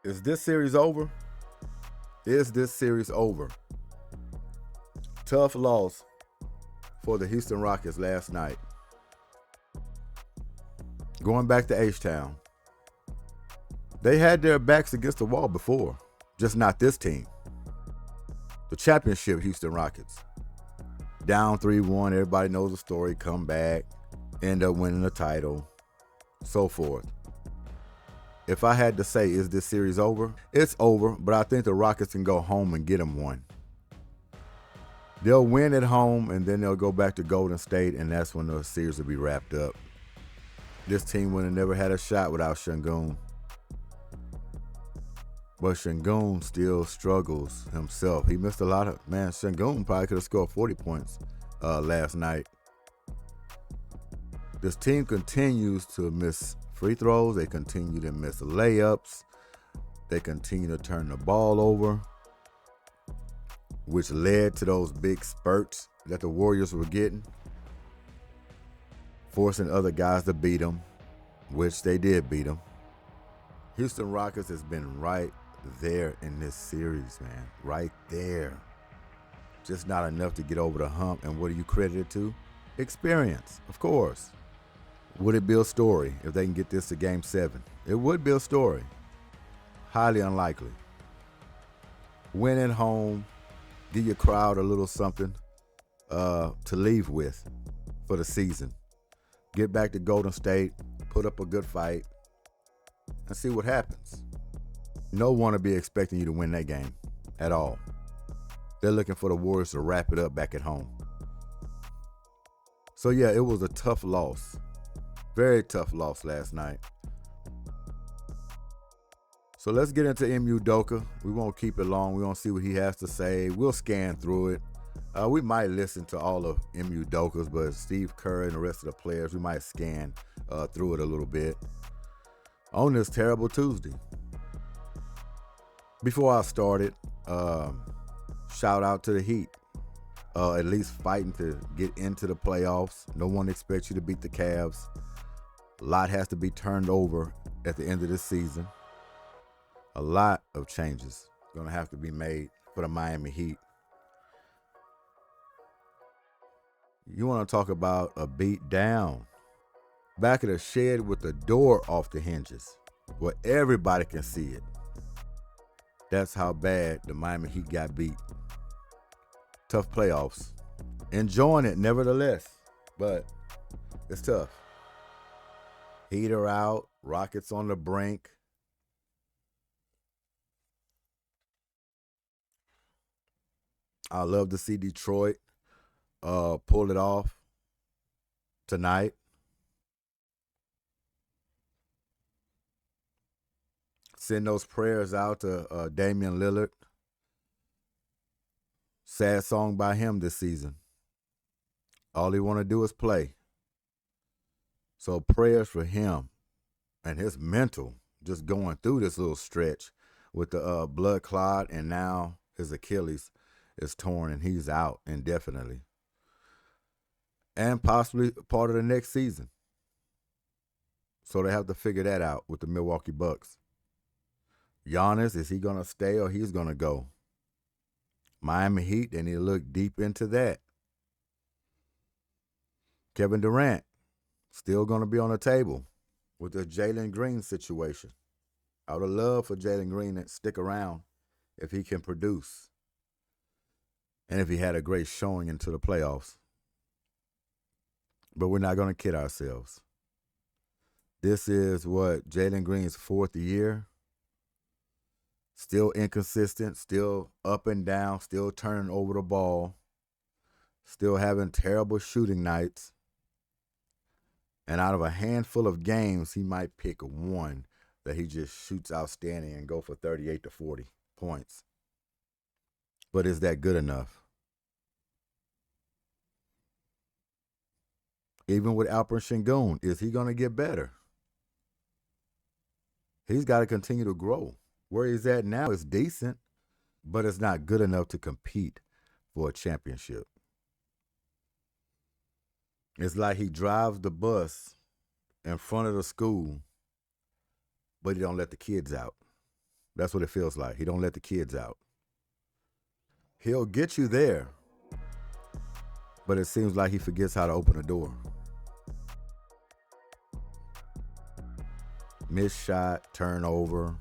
Is this series over? Is this series over? Tough loss for the Houston Rockets last night. Going back to H-Town. They had their backs against the wall before, just not this team. The championship Houston Rockets. Down 3-1, everybody knows the story, come back, end up winning the title, so forth. If I had to say, is this series over? It's over, but I think the Rockets can go home and get them one. They'll win at home, and then they'll go back to Golden State, and that's when the series will be wrapped up. This team would have never had a shot without Şengün. But Şengün still struggles himself. He missed a lot of, Şengün probably could have scored 40 points last night. This team continues to miss free throws. They continue to miss layups. They continue to turn the ball over, which led to those big spurts that the Warriors were getting, forcing other guys to beat them, which they did beat them. Houston Rockets has been right there in this series, man. Right there. Just not enough to get over the hump. And what do you credit it to? Experience, of course. Would it be a story if they can get this to Game 7? It would be a story. Highly unlikely. Win at home. Give your crowd a little something to leave with for the season. Get back to Golden State. Put up a good fight. And see what happens. No one will be expecting you to win that game at all. They're looking for the Warriors to wrap it up back at home. So yeah, it was a tough loss. Very tough loss last night. So let's get into Ime Udoka. We won't keep it long. We won't see what he has to say. We'll scan through it. We might listen to all of Ime Udoka's, but Steve Kerr and the rest of the players, we might scan through it a little bit on this terrible Tuesday. Before I started, shout out to the Heat. At least fighting to get into the playoffs. No one expects you to beat the Cavs. A lot has to be turned over at the end of this season. A lot of changes going to have to be made for the Miami Heat. You want to talk about a beat down. Back of the shed with the door off the hinges where everybody can see it. That's how bad the Miami Heat got beat. Tough playoffs. Enjoying it nevertheless, but it's tough. Heat are out. Rockets on the brink. I love to see Detroit pull it off tonight. Send those prayers out to Damian Lillard. Sad song by him this season. All he want to do is play. So prayers for him and his mental just going through this little stretch with the blood clot, and now his Achilles is torn and he's out indefinitely. And possibly part of the next season. So they have to figure that out with the Milwaukee Bucks. Giannis, is he going to stay or he's going to go? Miami Heat, they need to look deep into that. Kevin Durant, still going to be on the table with the Jalen Green situation. I would have loved for Jalen Green to stick around if he can produce and if he had a great showing into the playoffs. But we're not going to kid ourselves. This is Jalen Green's 4th year. Still inconsistent, still up and down, still turning over the ball, still having terrible shooting nights. And out of a handful of games, he might pick one that he just shoots outstanding and go for 38 to 40 points. But is that good enough? Even with Alperen Şengün, is he going to get better? He's got to continue to grow. Where he's at now is decent, but it's not good enough to compete for a championship. It's like he drives the bus in front of the school, but he don't let the kids out. That's what it feels like. He don't let the kids out. He'll get you there, but it seems like he forgets how to open a door. Missed shot, turnover,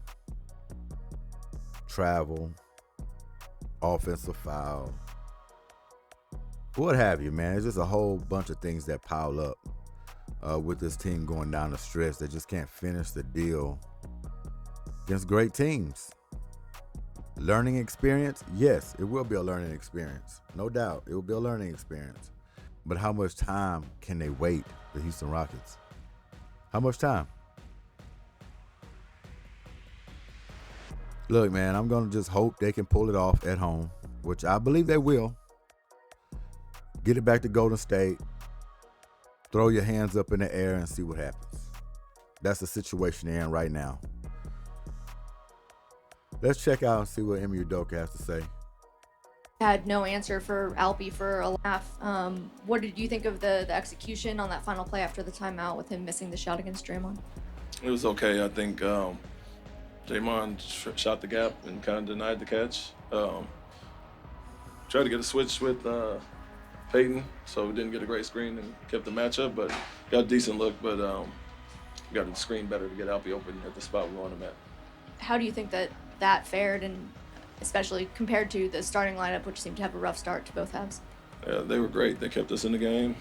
travel, offensive foul, what have you, man. It's just a whole bunch of things that pile up with this team going down the stretch. They just can't finish the deal against great teams. Learning experience? Yes, it will be a learning experience. No doubt. It will be a learning experience. But how much time can they wait, the Houston Rockets? How much time? Look, man, I'm going to just hope they can pull it off at home, which I believe they will. Get it back to Golden State. Throw your hands up in the air and see what happens. That's the situation they're in right now. Let's check out and see what Emi Udoka has to say. Had no answer for Alpi for a laugh. What did you think of the execution on that final play after the timeout with him missing the shot against Draymond? It was okay. I think Draymond shot the gap and kind of denied the catch. Tried to get a switch with Peyton, so we didn't get a great screen and kept the matchup, but got a decent look, but got to screen better to get Alpi open at the spot we want him at. How do you think that fared, and especially compared to the starting lineup, which seemed to have a rough start to both halves? Yeah, they were great. They kept us in the game.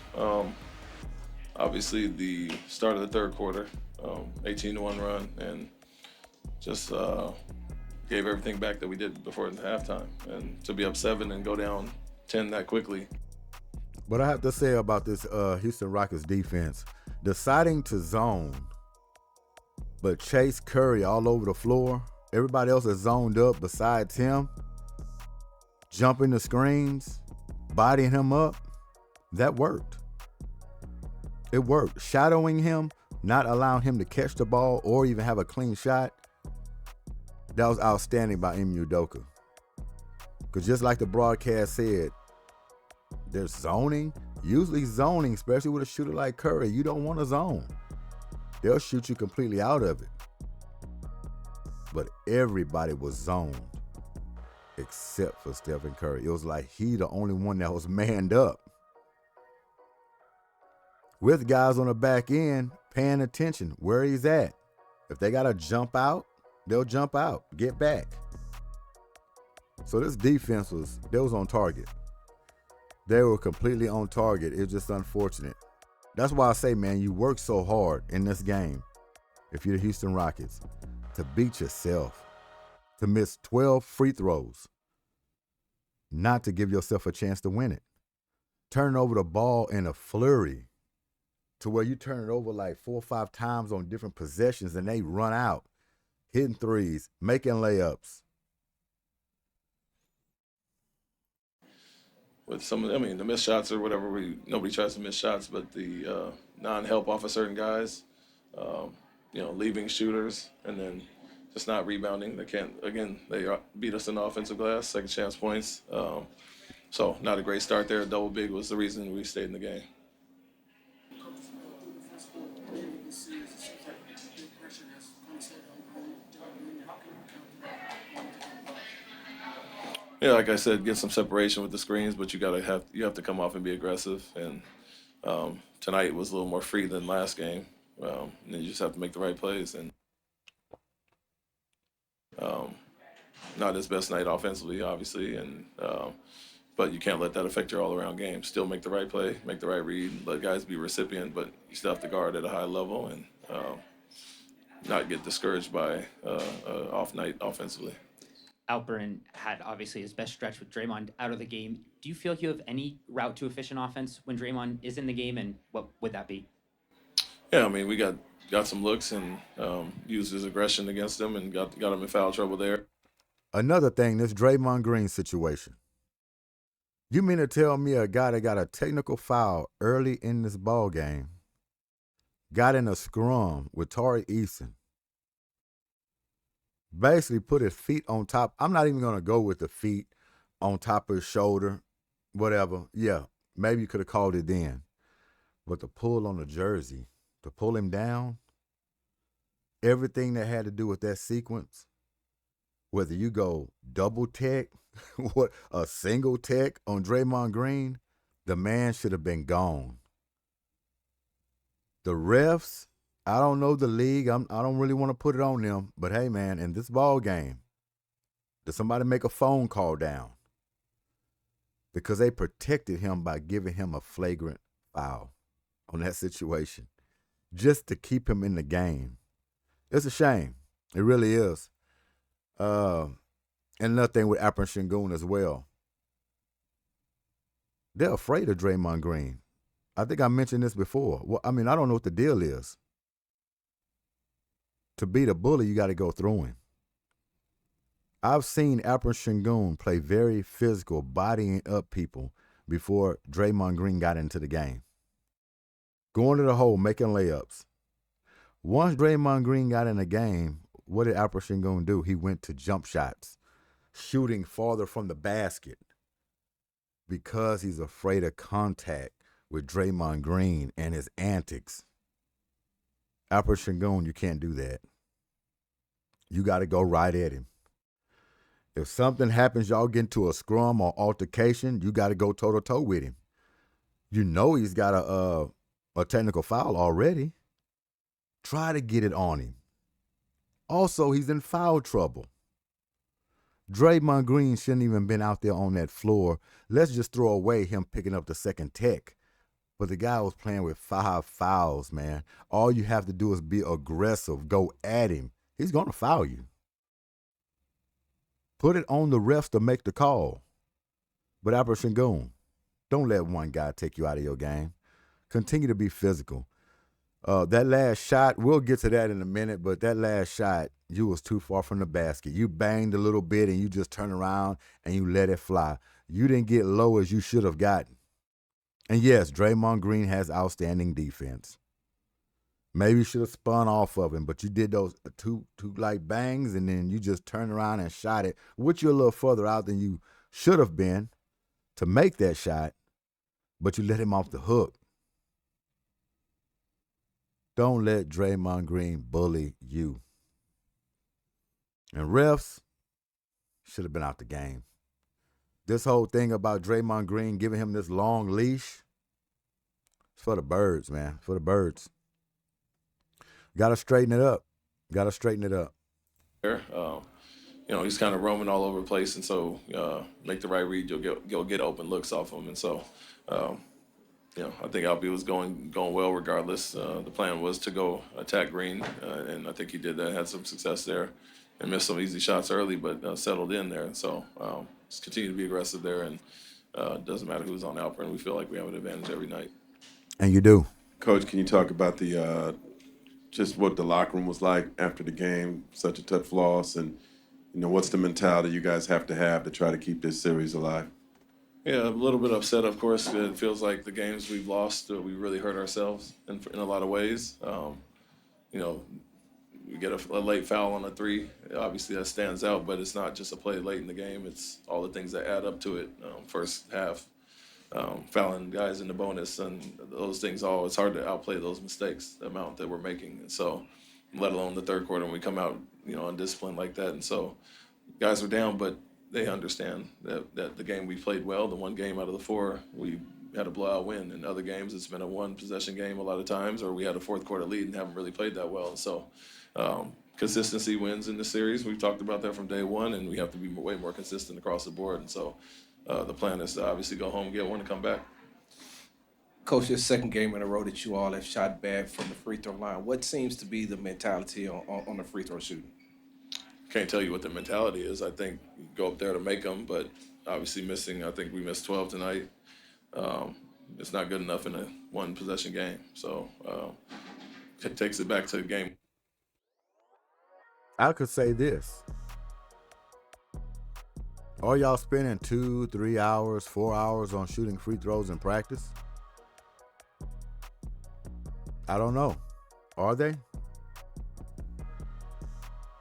Obviously, the start of the third quarter, 18-1 run, and just gave everything back that we did before the halftime. And to be up 7 and go down 10 that quickly. What I have to say about this Houston Rockets defense, deciding to zone, but chase Curry all over the floor. Everybody else is zoned up besides him. Jumping the screens, bodying him up. That worked. It worked. Shadowing him, not allowing him to catch the ball or even have a clean shot. That was outstanding by Emi Udoka. Because just like the broadcast said, they're zoning. Usually zoning, especially with a shooter like Curry, you don't want to zone. They'll shoot you completely out of it. But everybody was zoned except for Stephen Curry. It was like he the only one that was manned up. With guys on the back end paying attention where he's at. If they got to jump out, they'll jump out, get back. So this defense was on target. They were completely on target. It's just unfortunate. That's why I say, man, you work so hard in this game, if you're the Houston Rockets, to beat yourself, to miss 12 free throws, not to give yourself a chance to win it. Turn over the ball in a flurry to where you turn it over like 4 or 5 times on different possessions and they run out, hitting threes, making layups. With some of, the missed shots or whatever, nobody tries to miss shots, but the non-help off of certain guys, leaving shooters and then just not rebounding. They beat us in the offensive glass, second chance points. So not a great start there. Double big was the reason we stayed in the game. Yeah, like I said, get some separation with the screens, but you have to come off and be aggressive. And tonight was a little more free than last game. And you just have to make the right plays. And not his best night offensively, obviously, but you can't let that affect your all-around game. Still make the right play, make the right read, let guys be recipient, but you still have to guard at a high level and not get discouraged by off night offensively. Alperin had obviously his best stretch with Draymond out of the game. Do you feel you have any route to efficient offense when Draymond is in the game, and what would that be? Yeah, we got some looks and used his aggression against him and got him in foul trouble there. Another thing, this Draymond Green situation. You mean to tell me a guy that got a technical foul early in this ball game got in a scrum with Tari Eason, basically put his feet on top. I'm not even going to go with the feet on top of his shoulder, whatever. Yeah, maybe you could have called it then. But the pull on the jersey, to pull him down, everything that had to do with that sequence, Whether you go double tech, what a single tech on Draymond Green, the man should have been gone. The refs, I don't know the league. I don't really want to put it on them. But hey, man, in this ball game, did somebody make a phone call down? Because they protected him by giving him a flagrant foul on that situation just to keep him in the game. It's a shame. It really is. And another thing with Alperen Sengun as well. They're afraid of Draymond Green. I think I mentioned this before. Well, I mean, I don't know what the deal is. To beat a bully, you got to go through him. I've seen Alperen Sengun play very physical, bodying up people before Draymond Green got into the game. Going to the hole, making layups. Once Draymond Green got in the game, what did Alperen Sengun do? He went to jump shots, shooting farther from the basket because he's afraid of contact with Draymond Green and his antics. Alperen Sengun, you can't do that. You got to go right at him. If something happens, y'all get into a scrum or altercation, you got to go toe-to-toe with him. You know he's got a technical foul already. Try to get it on him. Also, he's in foul trouble. Draymond Green shouldn't even been out there on that floor. Let's just throw away him picking up the second tech. But the guy was playing with 5 fouls, man. All you have to do is be aggressive. Go at him. He's going to foul you. Put it on the refs to make the call. But Alperen Sengun, don't let one guy take you out of your game. Continue to be physical. That last shot, we'll get to that in a minute, but that last shot, you was too far from the basket. You banged a little bit and you just turn around and you let it fly. You didn't get low as you should have gotten. And yes, Draymond Green has outstanding defense. Maybe you should have spun off of him, but you did those two like bangs and then you just turned around and shot it, which you're a little further out than you should have been to make that shot, but you let him off the hook. Don't let Draymond Green bully you. And refs should have been out the game. This whole thing about Draymond Green giving him this long leash, it's for the birds, man. For the birds. Got to straighten it up. He's kind of roaming all over the place, and so make the right read, you'll get open looks off him, and so I think Alpi was going well regardless. The plan was to go attack Green, and I think he did that. Had some success there, and missed some easy shots early, but settled in there. And so just continue to be aggressive there, and doesn't matter who's on Alperen. We feel like we have an advantage every night. And you do. Coach, can you talk about the just what the locker room was like after the game, such a tough loss, and what's the mentality you guys have to try to keep this series alive? Yeah, a little bit upset, of course. It feels like the games we've lost, we really hurt ourselves in a lot of ways. We get a late foul on a 3. Obviously, that stands out, but it's not just a play late in the game. It's all the things that add up to it. First half, fouling guys in the bonus, and those things all, it's hard to outplay those mistakes, the amount that we're making. And so, let alone the third quarter when we come out, undisciplined like that. And so, guys are down, but they understand that the game we played well, the one game out of the 4, we had a blowout win. In other games, it's been a one-possession game a lot of times, or we had a fourth quarter lead and haven't really played that well. And so consistency wins in this series. We've talked about that from day one, and we have to be way more consistent across the board. And so the plan is to obviously go home, get one, and come back. Coach, this second game in a row that you all have shot bad from the free throw line. What seems to be the mentality on the free throw shooting? Can't tell you what the mentality is. I think you go up there to make them, but obviously missing. I think we missed 12 tonight. It's not good enough in a one-possession game. So it takes it back to the game. I could say this. Are y'all spending 2, 3 hours, 4 hours on shooting free throws in practice? I don't know. Are they?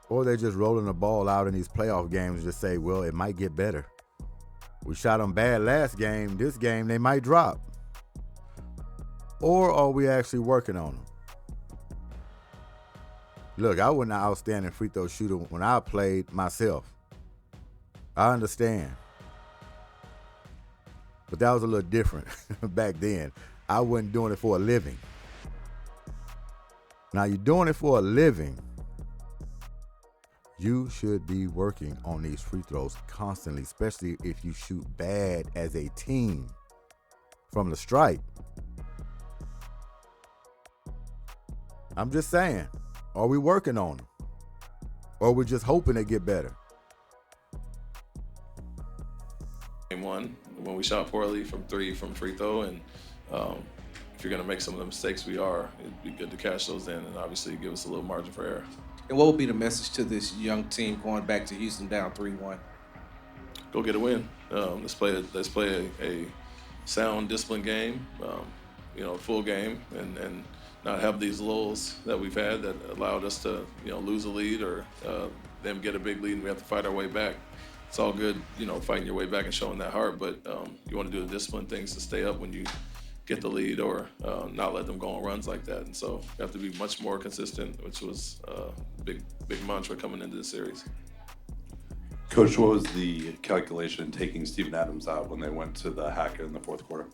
Or they just rolling the ball out in these playoff games and just say, well, it might get better. We shot them bad last game. This game, they might drop. Or are we actually working on them? Look, I wasn't an outstanding free throw shooter when I played myself. I understand. But that was a little different back then. I wasn't doing it for a living. Now you're doing it for a living. You should be working on these free throws constantly, especially if you shoot bad as a team from the stripe. I'm just saying, are we working on them? Or are we just hoping they get better? Game one, when we shot poorly from free throw, and if you're going to make some of the mistakes it'd be good to cash those in and obviously give us a little margin for error. And what would be the message to this young team going back to Houston down 3-1? Go get a win. Let's play a sound, disciplined game, full game, and not have these lulls that we've had that allowed us to, lose a lead or them get a big lead and we have to fight our way back. It's all good, fighting your way back and showing that heart, but you want to do the disciplined things to stay up when you get the lead or not let them go on runs like that. And so you have to be much more consistent, which was a big mantra coming into this series. Coach, what was the calculation in taking Steven Adams out when they went to the hack in the fourth quarter?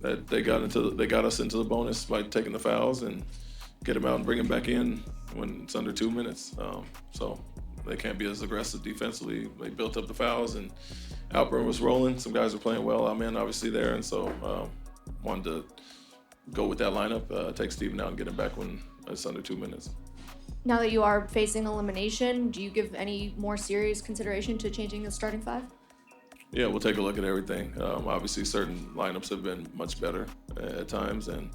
That they got us into the bonus by taking the fouls and get him out and bring him back in when it's under 2 minutes. So they can't be as aggressive defensively. They built up the fouls and Alburn was rolling. Some guys were playing well. I'm in obviously there, and so wanted to go with that lineup, take Steven out and get him back when it's under 2 minutes. Now that you are facing elimination, do you give any more serious consideration to changing the starting five? Yeah, we'll take a look at everything. Obviously, certain lineups have been much better at times, and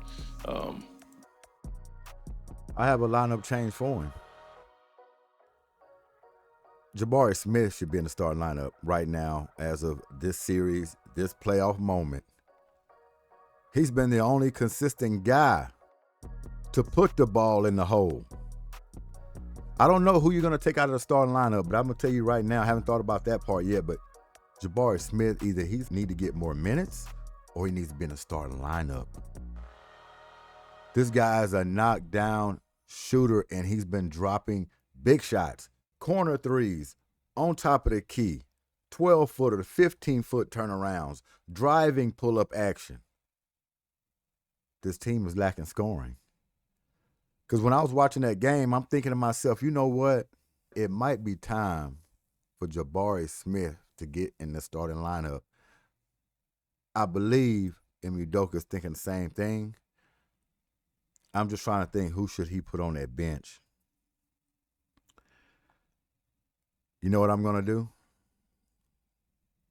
I have a lineup change for him. Jabari Smith should be in the starting lineup right now as of this series, this playoff moment. He's been the only consistent guy to put the ball in the hole. I don't know who you're going to take out of the starting lineup, but I'm going to tell you right now, I haven't thought about that part yet, but Jabari Smith, either he needs to get more minutes or he needs to be in the starting lineup. This guy is a knockdown shooter, and he's been dropping big shots, corner threes, on top of the key, 12-footer, 15-foot turnarounds, driving pull-up action. This team is lacking scoring. Because when I was watching that game, I'm thinking to myself, you know what? It might be time for Jabari Smith to get in the starting lineup. I believe Emi Udoka's thinking the same thing. I'm just trying to think, who should he put on that bench? You know what I'm going to do?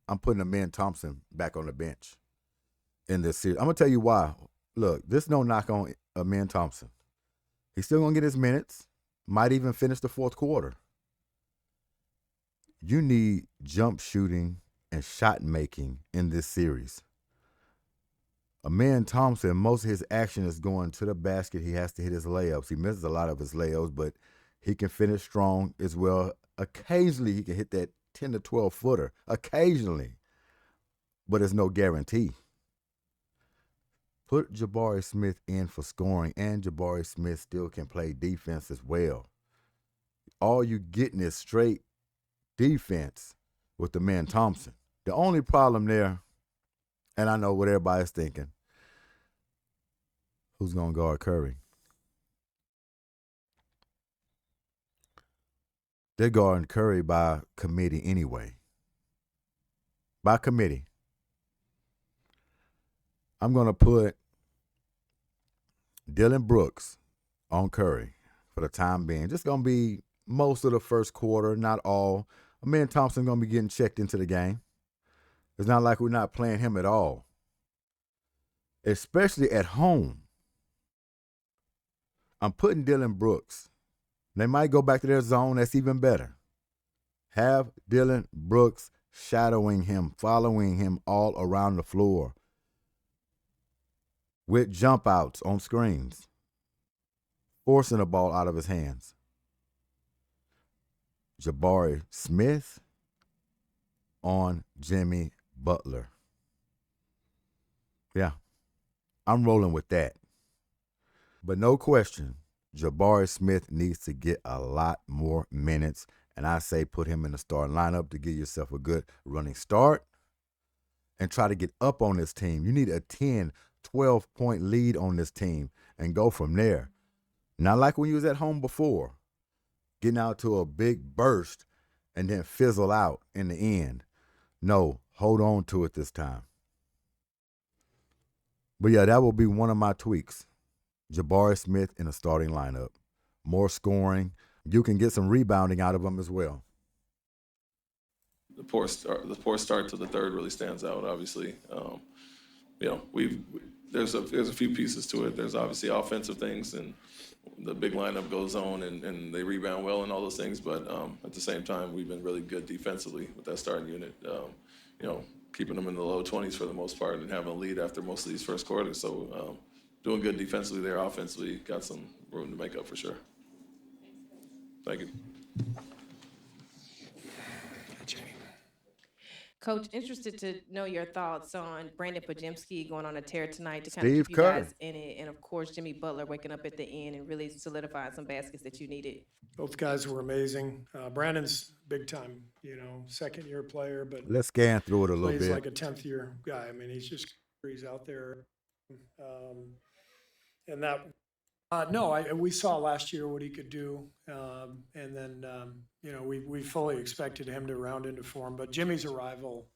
I'm putting Amen Thompson back on the bench in this series. I'm going to tell you why. Look, this no knock on Amen Thompson. He's still going to get his minutes, might even finish the fourth quarter. You need jump shooting and shot making in this series. Amen Thompson, most of his action is going to the basket. He has to hit his layups. He misses a lot of his layups, but he can finish strong as well. Occasionally, he can hit that 10 to 12 footer. Occasionally. But it's no guarantee. Put Jabari Smith in for scoring, and Jabari Smith still can play defense as well. All you getting is straight defense with Amen Thompson. The only problem there, and I know what everybody's thinking, who's going to guard Curry? They're guarding Curry by committee anyway. By committee. I'm going to put Dylan Brooks on Curry for the time being. Just going to be most of the first quarter, not all. Amen Thompson going to be getting checked into the game. It's not like we're not playing him at all, especially at home. I'm putting Dylan Brooks. They might go back to their zone. That's even better. Have Dylan Brooks shadowing him, following him all around the floor with jump outs on screens, forcing the ball out of his hands. Jabari Smith on Jimmy Butler. Yeah, I'm rolling with that. But no question, Jabari Smith needs to get a lot more minutes, And I say put him in the starting lineup to give yourself a good running start and try to get up on this team. You need a 10, 12-point lead on this team and go from there. Not like when you was at home before, getting out to a big burst and then fizzle out in the end. No, hold on to it this time. But yeah, that will be one of my tweaks. Jabari Smith in a starting lineup. More scoring. You can get some rebounding out of him as well. The poor start to the third really stands out. Obviously, there's a few pieces to it. There's obviously offensive things, and the big lineup goes on, and they rebound well and all those things. But at the same time, we've been really good defensively with that starting unit. Keeping them in the low 20s for the most part and having a lead after most of these first quarters. So doing good defensively there, offensively, got some room to make up for sure. Thank you. Coach, interested to know your thoughts on Brandon Podziemski going on a tear tonight to kind Steve of keep you Kerr. guys in it, and of course Jimmy Butler waking up at the end and really solidifying some baskets that you needed. Both guys were amazing. Brandon's big time, second year player, but Let's scan through it a little plays bit. like a 10th year guy. I mean, he's out there. And that, we saw last year what he could do. And then, we fully expected him to round into form, but Jimmy's arrival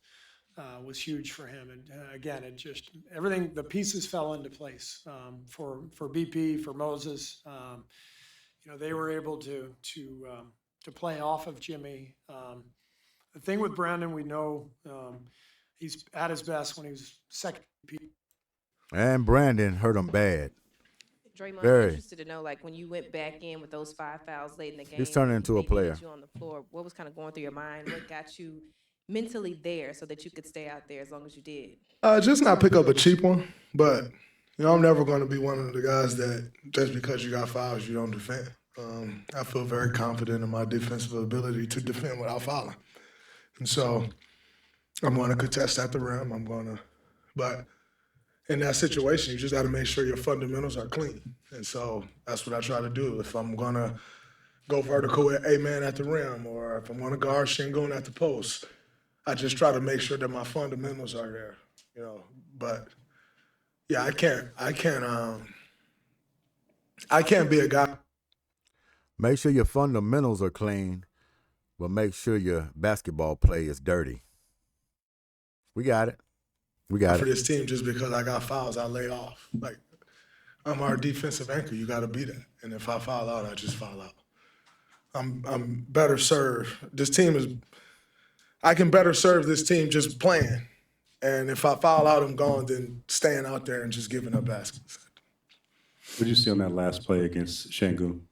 was huge for him. And again, it just, everything, the pieces fell into place for BP, for Moses. They were able to play off of Jimmy. The thing with Brandon, we know he's at his best when he was second BP. And Brandon hurt him bad. Draymond, Very. I'm interested to know, like, when you went back in with those 5 fouls late in the game, He's turning into a maybe player. hit you on the floor, what was kind of going through your mind? What got you mentally there so that you could stay out there as long as you did? Just not pick up a cheap one, but I'm never going to be one of the guys that just because you got fouls, you don't defend. I feel very confident in my defensive ability to defend without fouling. And so I'm going to contest at the rim. But in that situation, you just got to make sure your fundamentals are clean. And so that's what I try to do. If I'm going to go vertical with a man at the rim, or if I'm going to guard Şengün at the post, I just try to make sure that my fundamentals are there, But yeah, I can't be a guy. Make sure your fundamentals are clean, but make sure your basketball play is dirty. We got it. For this team, just because I got fouls, I lay off. Like, I'm our defensive anchor. You got to be that. And if I foul out, I just foul out. I'm better served. I can better serve this team just playing. And if I foul out, I'm gone, then staying out there and just giving up baskets. What did you see on that last play against Şengün?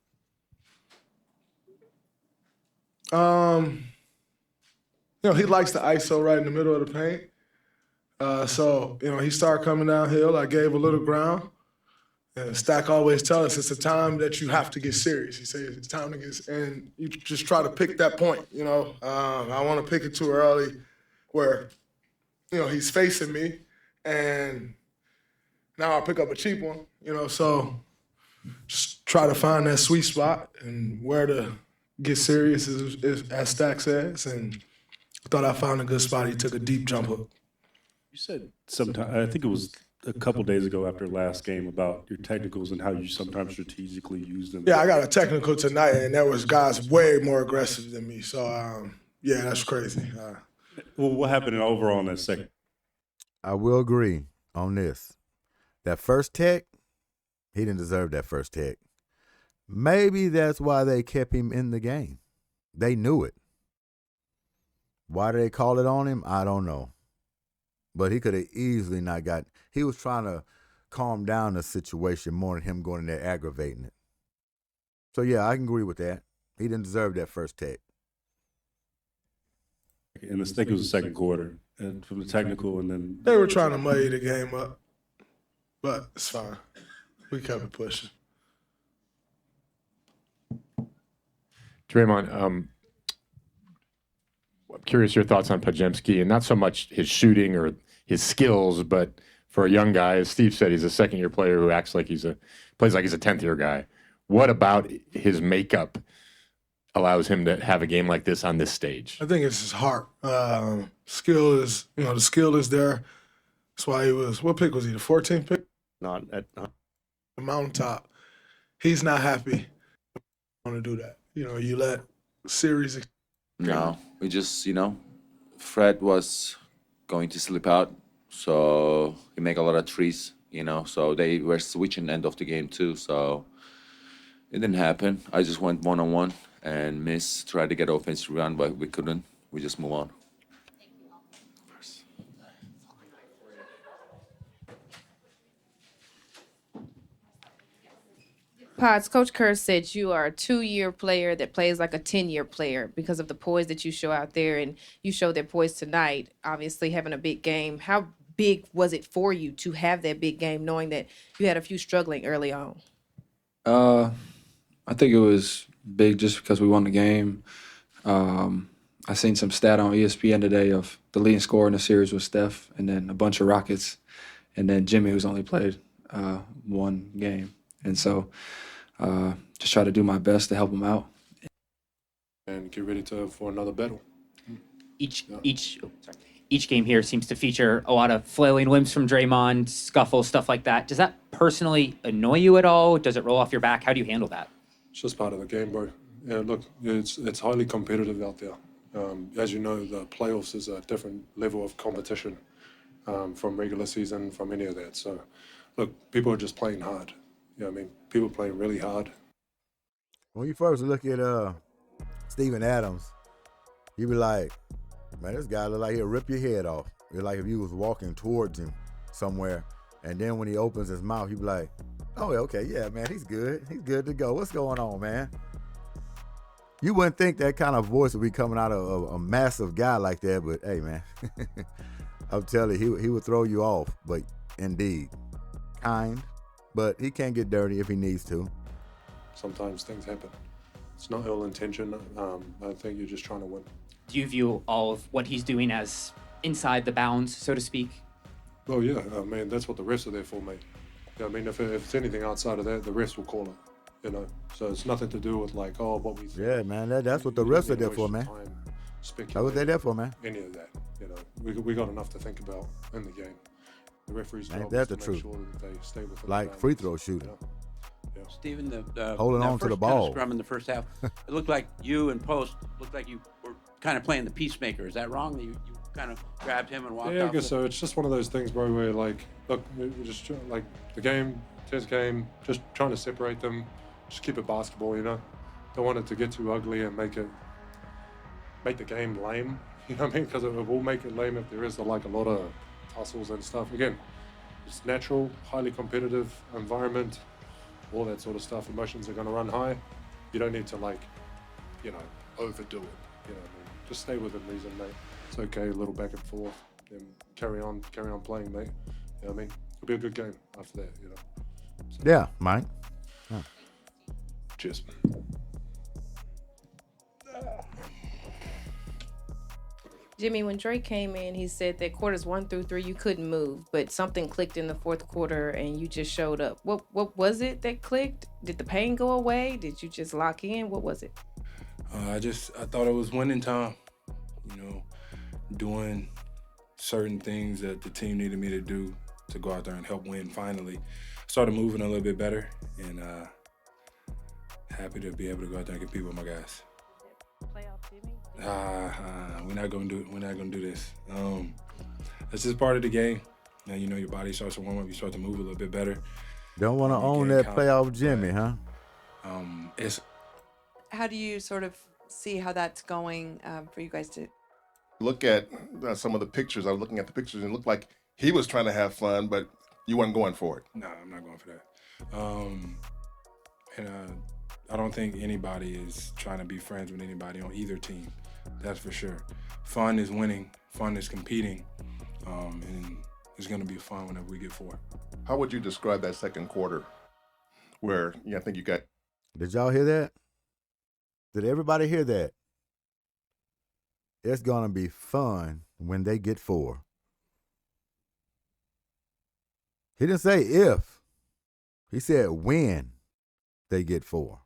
He likes the ISO right in the middle of the paint. So he started coming downhill. I gave a little ground. And Stack always tells us it's a time that you have to get serious. He says it's time to get, and you just try to pick that point. I want to pick it too early, where he's facing me, and now I pick up a cheap one. So just try to find that sweet spot and where to get serious, as Stack says. And I thought I found a good spot. He took a deep jump hook. You said sometime, I think it was a couple days ago after last game, about your technicals and how you sometimes strategically use them. Yeah, I got a technical tonight, and there was guys way more aggressive than me. So, yeah, that's crazy. Well, what happened overall in that second? I will agree on this. That first tech, he didn't deserve that first tech. Maybe that's why they kept him in the game. They knew it. Why did they call it on him? I don't know. But he could have easily not got. He was trying to calm down the situation more than him going in there aggravating it. So, yeah, I can agree with that. He didn't deserve that first tech. And I think it was the second quarter, and from the technical, and then They were trying to muddy the game up, but it's fine. We kept it pushing. Draymond, I'm curious your thoughts on Podziemski, and not so much his shooting or his skills, but for a young guy, as Steve said, he's a second-year player who plays like he's a 10th-year guy. What about his makeup allows him to have a game like this on this stage? I think it's his heart. Skill is, the skill is there. That's why he was, what pick was he, the 14th pick? Not at The mountaintop. He's not happy. Want to do that. You let series. No, we just, Fred was going to slip out, so he make a lot of threes, so they were switching end of the game too, so it didn't happen. I just went one-on-one and tried to get offensive rebound, but we couldn't. We just move on. Pods, Coach Kerr said you are a 2-year player that plays like a 10-year player because of the poise that you show out there, and you showed that poise tonight, obviously having a big game. How big was it for you to have that big game, knowing that you had a few struggling early on? I think it was big just because we won the game. I seen some stat on ESPN today of the leading scorer in the series was Steph, and then a bunch of Rockets, and then Jimmy, who's only played one game. And so just try to do my best to help him out. and get ready for another battle. Each game here seems to feature a lot of flailing limbs from Draymond, scuffles, stuff like that. Does that personally annoy you at all? Does it roll off your back? How do you handle that? It's just part of the game, bro. Yeah, look, it's highly competitive out there. As you know, the playoffs is a different level of competition from regular season, from any of that. So, look, people are just playing hard. People playing really hard. When you first look at Steven Adams, you be like, man, this guy look like he'll rip your head off. It's like if you was walking towards him somewhere, and then when he opens his mouth, you be like, oh, okay, yeah, man, he's good. He's good to go. What's going on, man? You wouldn't think that kind of voice would be coming out of a massive guy like that, but hey, man, I'm telling you, he would throw you off. But indeed, kind, but he can get dirty if he needs to. Sometimes things happen. It's not ill intention. I think you're just trying to win. Do you view all of what he's doing as inside the bounds, so to speak? Oh, yeah, man, that's what the refs are there for, mate. If it's anything outside of that, the refs will call it. So it's nothing to do with like, oh, what we think. Yeah, man, that's what the refs are there for, man. That's what they're there for, man. Any of that, we got enough to think about in the game. The referee's job Ain't is that to the make truth? sure that they stay within Like the free bounds. throw shooting. Yeah. Stephen, the Holding that on to the first kind of ball. scrum in the first half, it looked like you and Post looked like you were kind of playing the peacemaker. Is that wrong? That you kind of grabbed him and walked Yeah, I off? guess so. It's just one of those things, bro, where like, look, we're just like the game, test game, just trying to separate them, just keep it basketball, Don't want it to get too ugly and make the game lame, because it will make it lame if there is like a lot of tussles and stuff. Again, it's natural, highly competitive environment, all that sort of stuff. Emotions are going to run high. You don't need to overdo it. Just stay within reason, mate. It's okay, a little back and forth, and carry on playing, mate. It'll be a good game after that, So, Yeah, Mike. Yeah. Cheers. Jimmy, when Drake came in, he said that quarters 1 through 3 you couldn't move, but something clicked in the fourth quarter and you just showed up. What was it that clicked? Did the pain go away? Did you just lock in? What was it? I thought it was winning time. Doing certain things that the team needed me to do to go out there and help win. Finally, started moving a little bit better, and happy to be able to go out there and compete with my guys. Playoff Jimmy? We're not gonna do this. It's just part of the game. Now your body starts to warm up. You start to move a little bit better. Don't want to own that playoff Jimmy, huh? It's How do you sort of see how that's going for you guys to? Look at some of the pictures. I was looking at the pictures and it looked like he was trying to have fun, but you weren't going for it. No, I'm not going for that. I don't think anybody is trying to be friends with anybody on either team. That's for sure. Fun is winning. Fun is competing. And it's going to be fun whenever we get 4. How would you describe that second quarter where I think you got... Did y'all hear that? Did everybody hear that? It's going to be fun when they get 4. He didn't say if. He said when they get 4.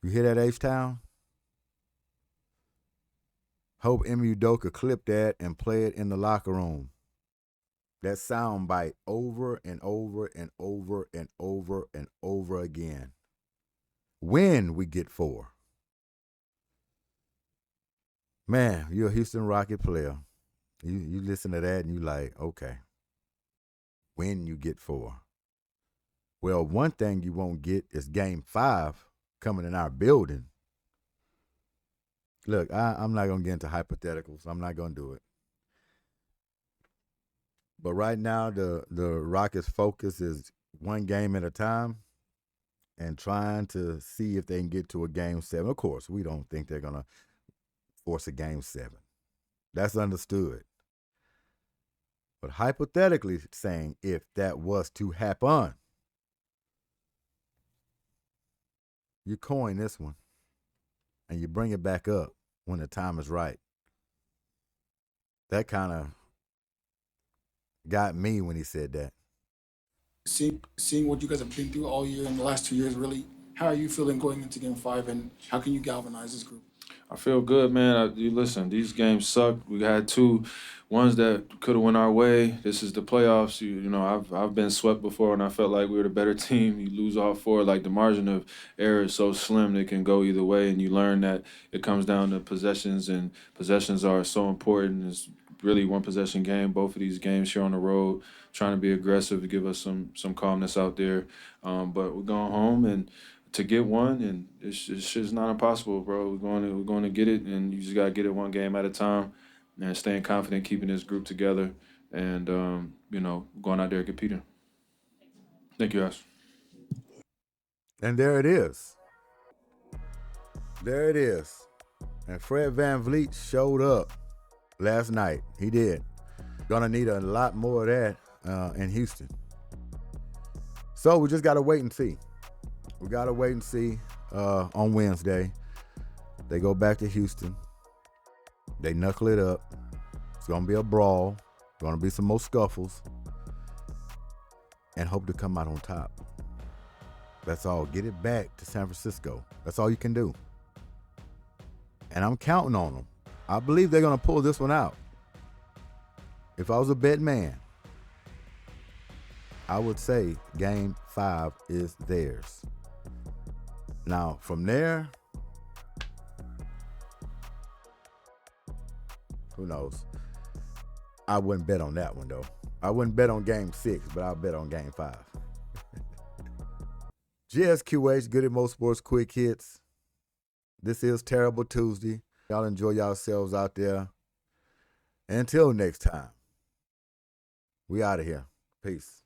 You hear that, H-Town? Hope M.U. Doka clip that and play it in the locker room. That sound bite over and over and over and over and over again. When we get 4. Man, you're a Houston Rocket player. You listen to that and you like, okay. When you get 4. Well, one thing you won't get is game 5 coming in our building. Look, I'm not going to get into hypotheticals. I'm not going to do it. But right now, the Rockets' focus is one game at a time and trying to see if they can get to a game 7. Of course, we don't think they're going to force a game 7. That's understood. But hypothetically saying, if that was to happen, you coin this one and you bring it back up when the time is right. That kind of got me when he said that. Seeing what you guys have been through all year in the last 2 years, really, how are you feeling going into game 5, and how can you galvanize this group? I feel good, man. You listen, these games suck. We had 2 ones that could have went our way. This is the playoffs. You know, I've been swept before, and I felt like we were the better team. You lose all 4, like the margin of error is so slim it can go either way, and you learn that it comes down to possessions, and possessions are so important. It's really one possession game. Both of these games here on the road, trying to be aggressive to give us some calmness out there. But we're going home and to get one, and it's just not impossible, bro. We're going to get it, and you just got to get it one game at a time, and staying confident, keeping this group together, and going out there competing. Thank you, guys. And there it is. There it is. And Fred VanVleet showed up last night. He did. Gonna need a lot more of that in Houston. So we just got to wait and see. We got to wait and see on Wednesday. They go back to Houston. They knuckle it up. It's going to be a brawl. Going to be some more scuffles. And hope to come out on top. That's all. Get it back to San Francisco. That's all you can do. And I'm counting on them. I believe they're going to pull this one out. If I was a bet man, I would say game 5 is theirs. Now, from there, who knows? I wouldn't bet on that one, though. I wouldn't bet on game 6, but I'll bet on game 5. G.S.Q.H, Goodymo Sports Quick Hits. This is Terrible Tuesday. Y'all enjoy yourselves out there. Until next time, we out of here. Peace.